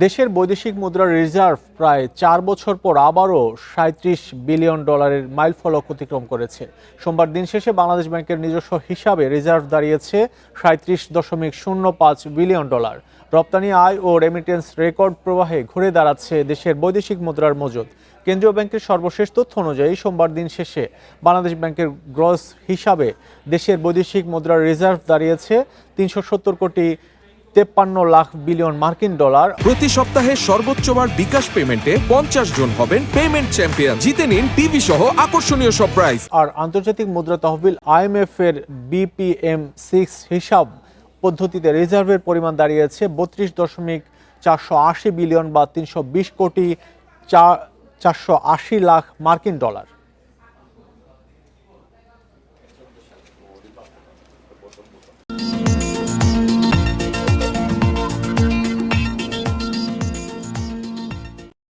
দেশের বৈদেশিক মুদ্রার রিজার্ভ প্রায় 4 বছর পর আবারও $37 বিলিয়ন মাইলফলক অতিক্রম করেছে। সোমবার দিন শেষে বাংলাদেশ ব্যাংকের নিজস্ব হিসাবে রিজার্ভ দাঁড়িয়েছে $37.05 বিলিয়ন। রপ্তানি আয় ও রেমিটেন্স রেকর্ড প্রবাহে ঘুরে দাঁড়াচ্ছে দেশের বৈদেশিক মুদ্রার মজুদ। কেন্দ্রীয় ব্যাংকের সর্বশেষ তথ্য অনুযায়ী সোমবার দিন শেষে বাংলাদেশ ব্যাংকের গ্রস হিসাবে দেশের বৈদেশিক মুদ্রার রিজার্ভ দাঁড়িয়েছে $370.53 বিলিয়ন মার্কিন। প্রতি সপ্তাহে সর্বোচ্চবার বিকাশ পেমেন্টে 50 জন হবেন পেমেন্ট চ্যাম্পিয়ন। জিতে নিন টিভি সহ আকর্ষণীয় সব প্রাইজ। আর আন্তর্জাতিক মুদ্রা তহবিল IMF এর BPM6 হিসাব পদ্ধতিতে রিজার্ভের পরিমাণ দাঁড়িয়েছে $32.48 বিলিয়ন বা 320.48 কোটি মার্কিন।